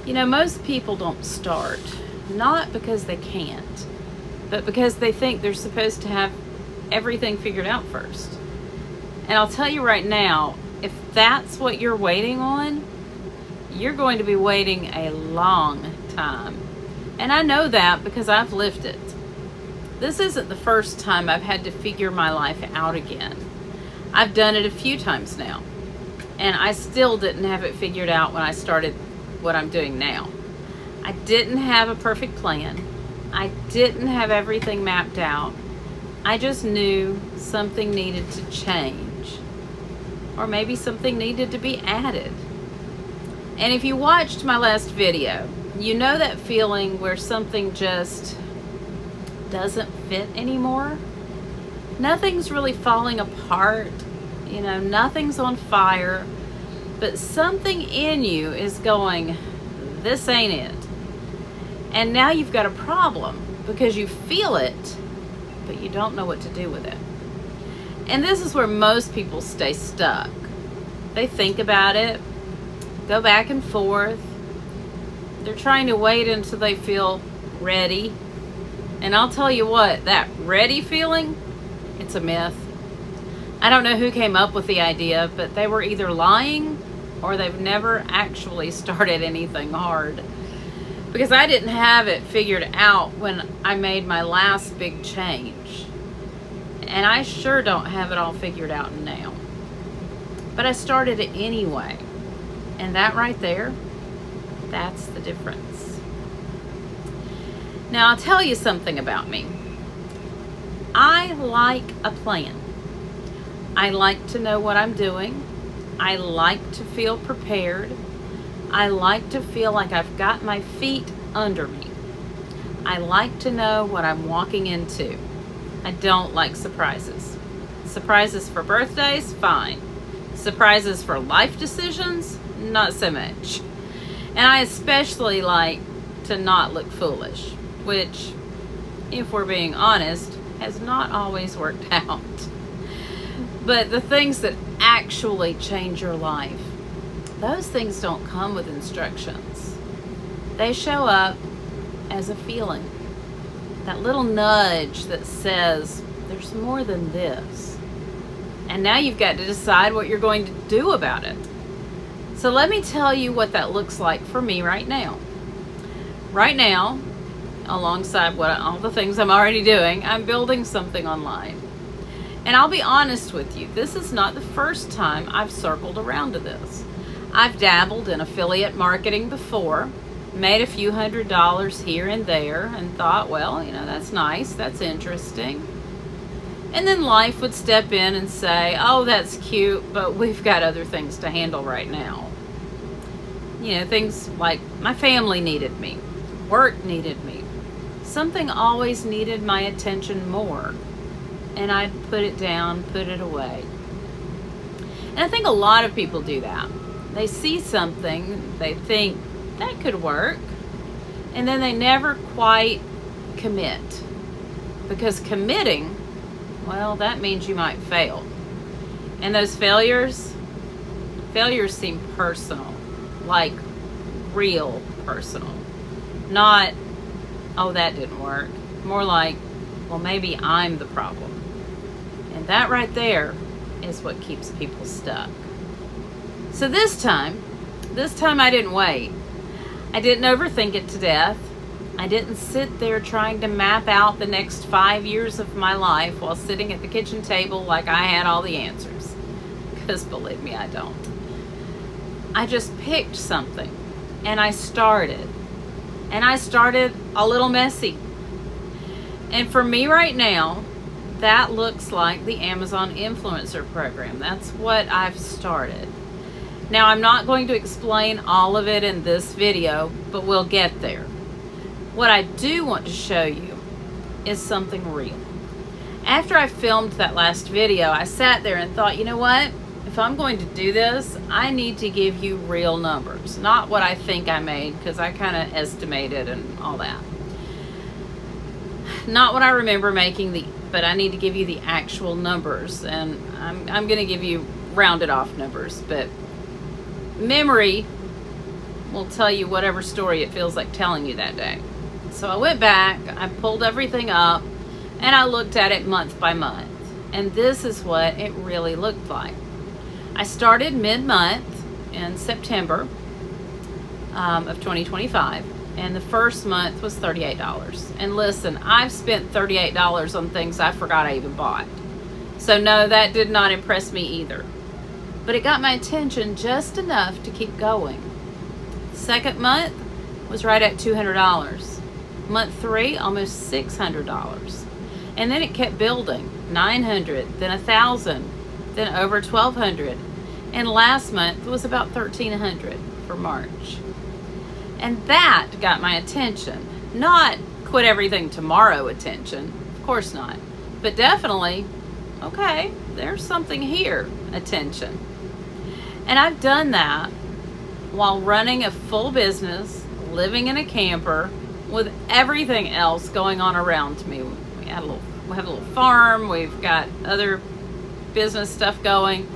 You know, most people don't start, not because they can't, but because they think they're supposed to have everything figured out first. And I'll tell you right now, if that's what you're waiting on, you're going to be waiting a long time. And I know that because I've lived it. This isn't the first time I've had to figure my life out again. I've done it a few times now, and I still didn't have it figured out when I started what I'm doing now. I didn't have a perfect plan. I didn't have everything mapped out. I just knew something needed to change, or maybe something needed to be added. And if you watched my last video, you know that feeling where something just doesn't fit anymore. Nothing's really falling apart, you know, nothing's on fire, but something in you is going, this ain't it. And now you've got a problem because you feel it, but you don't know what to do with it. And this is where most people stay stuck. They think about it, go back and forth. They're trying to wait until they feel ready. And I'll tell you what, that ready feeling, it's a myth. I don't know who came up with the idea, but they were either lying or they've never actually started anything hard. Because I didn't have it figured out when I made my last big change. And I sure don't have it all figured out now. But I started it anyway. And that right there, that's the difference. Now I'll tell you something about me. I like a plan. I like to know what I'm doing. I like to feel prepared. I like to feel like I've got my feet under me. I like to know what I'm walking into. I don't like surprises. Surprises for birthdays, fine. Surprises for life decisions, not so much. And I especially like to not look foolish, which, if we're being honest, has not always worked out. But the things that actually change your life, those things don't come with instructions. They show up as a feeling. That little nudge that says, there's more than this. And now you've got to decide what you're going to do about it. So let me tell you what that looks like for me right now. Right now, alongside all the things I'm already doing, I'm building something online. And I'll be honest with you, this is not the first time I've circled around to this. I've dabbled in affiliate marketing before, made a few $100s here and there, and thought, well, you know, that's nice, that's interesting. And then life would step in and say, oh, that's cute, but we've got other things to handle right now. You know, things like my family needed me, work needed me. Something always needed my attention more. And I'd put it down, put it away. And I think a lot of people do that. They see something, they think that could work, and then they never quite commit. Because committing, well, that means you might fail. And those failures seem personal, like real personal. Not, oh, that didn't work. More like, well, maybe I'm the problem. And that right there is what keeps people stuck. So this time I didn't wait. I didn't overthink it to death. I didn't sit there trying to map out the next 5 years of my life while sitting at the kitchen table like I had all the answers. Because believe me, I don't. I just picked something and I started. And I started a little messy. And for me right now, that looks like the Amazon Influencer Program. That's what I've started. Now, I'm not going to explain all of it in this video, but we'll get there. What I do want to show you is something real. After I filmed that last video, I sat there and thought, you know what? If I'm going to do this, I need to give you real numbers, not what I think I made, because I kind of estimated and all that. Not what I remember making, but I need to give you the actual numbers, and I'm going to give you rounded off numbers, but memory will tell you whatever story it feels like telling you that day. So I went back, I pulled everything up, and I looked at it month by month. And this is what it really looked like. I started mid-month in September of 2025, and the first month was $38. And listen, I've spent $38 on things I forgot I even bought. So no, that did not impress me either. But it got my attention just enough to keep going. Second month was right at $200. Month 3, almost $600. And then it kept building. $900, then $1,000, then over $1,200. And last month was about $1,300 for March. And that got my attention. Not quit everything tomorrow attention. Of course not. But definitely, okay, there's something here attention. And I've done that while running a full business, living in a camper, with everything else going on around me. We have a little farm, we've got other business stuff going.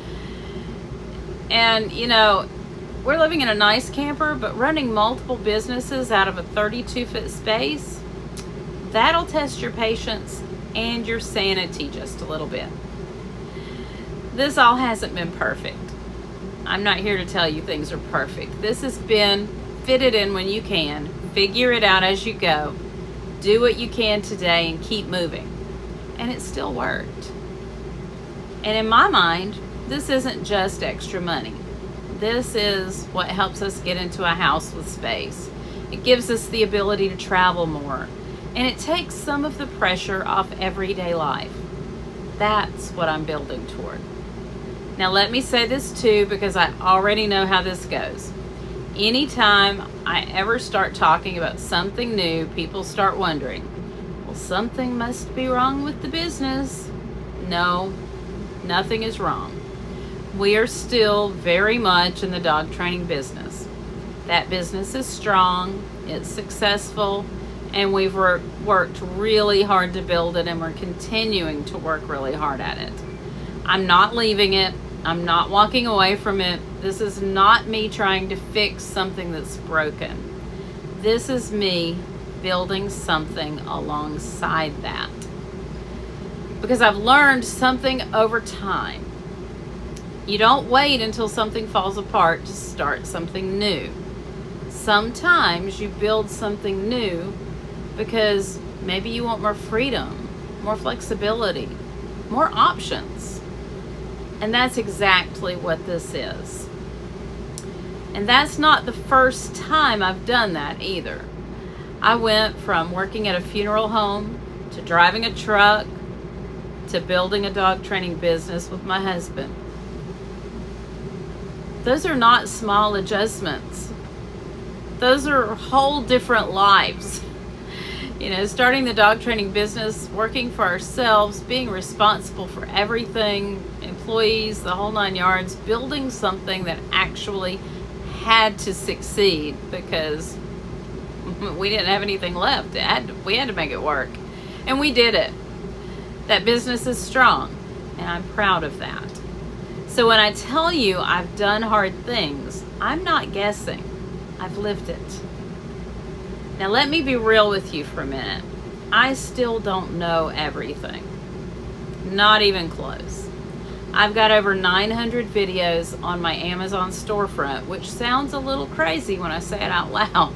And you know, we're living in a nice camper, but running multiple businesses out of a 32-foot space, that'll test your patience and your sanity just a little bit. This all hasn't been perfect. I'm not here to tell you things are perfect. This has been fit it in when you can, figure it out as you go, do what you can today and keep moving. And it still worked. And in my mind, this isn't just extra money. This is what helps us get into a house with space. It gives us the ability to travel more. And it takes some of the pressure off everyday life. That's what I'm building toward. Now let me say this too, because I already know how this goes. Anytime I ever start talking about something new, people start wondering, well, something must be wrong with the business. No, nothing is wrong. We are still very much in the dog training business. That business is strong, it's successful, and we've worked really hard to build it, and we're continuing to work really hard at it. I'm not leaving it. I'm not walking away from it. This is not me trying to fix something that's broken. This is me building something alongside that. Because I've learned something over time. You don't wait until something falls apart to start something new. Sometimes you build something new because maybe you want more freedom, more flexibility, more options. And that's exactly what this is. And that's not the first time I've done that either. I went from working at a funeral home to driving a truck to building a dog training business with my husband. Those are not small adjustments. Those are whole different lives. You know, starting the dog training business, working for ourselves, being responsible for everything, employees, the whole 9 yards, building something that actually had to succeed because we didn't have anything left. We had to make it work. And we did it. That business is strong, and I'm proud of that. So when I tell you I've done hard things, I'm not guessing. I've lived it. Now let me be real with you for a minute. I still don't know everything. Not even close. I've got over 900 videos on my Amazon storefront, which sounds a little crazy when I say it out loud.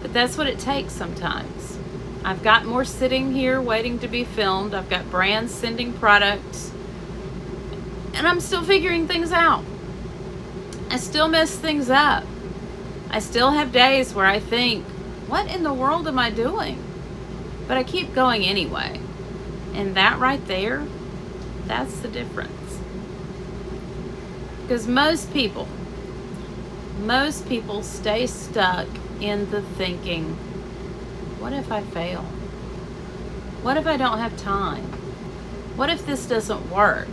But that's what it takes sometimes. I've got more sitting here waiting to be filmed. I've got brands sending products. And I'm still figuring things out. I still mess things up. I still have days where I think, what in the world am I doing? But I keep going anyway. And that right there, that's the difference. Because most people stay stuck in the thinking, what if I fail? What if I don't have time? What if this doesn't work?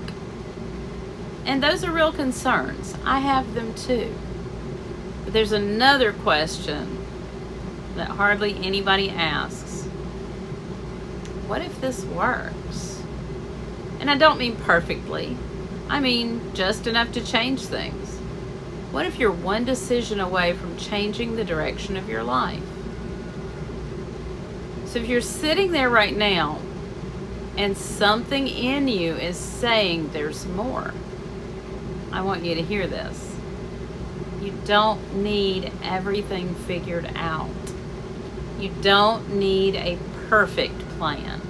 And those are real concerns. I have them too. But there's another question that hardly anybody asks. What if this works? And I don't mean perfectly. I mean just enough to change things. What if you're one decision away from changing the direction of your life? So if you're sitting there right now and something in you is saying there's more, I want you to hear this. You don't need everything figured out. You don't need a perfect plan.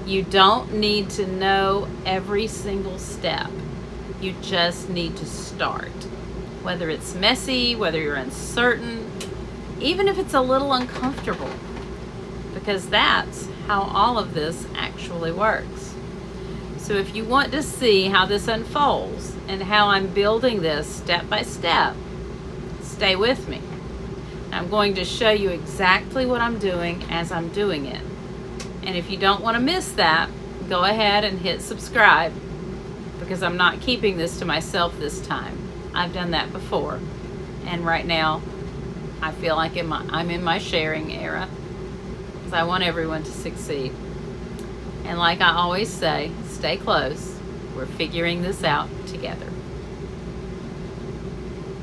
You don't need to know every single step. You just need to start. Whether it's messy, whether you're uncertain, even if it's a little uncomfortable, because that's how all of this actually works. So if you want to see how this unfolds and how I'm building this step by step, stay with me. I'm going to show you exactly what I'm doing as I'm doing it. And if you don't want to miss that, go ahead and hit subscribe, because I'm not keeping this to myself this time. I've done that before. And right now, I feel like I'm in my sharing era, because I want everyone to succeed. And like I always say, stay close. We're figuring this out together.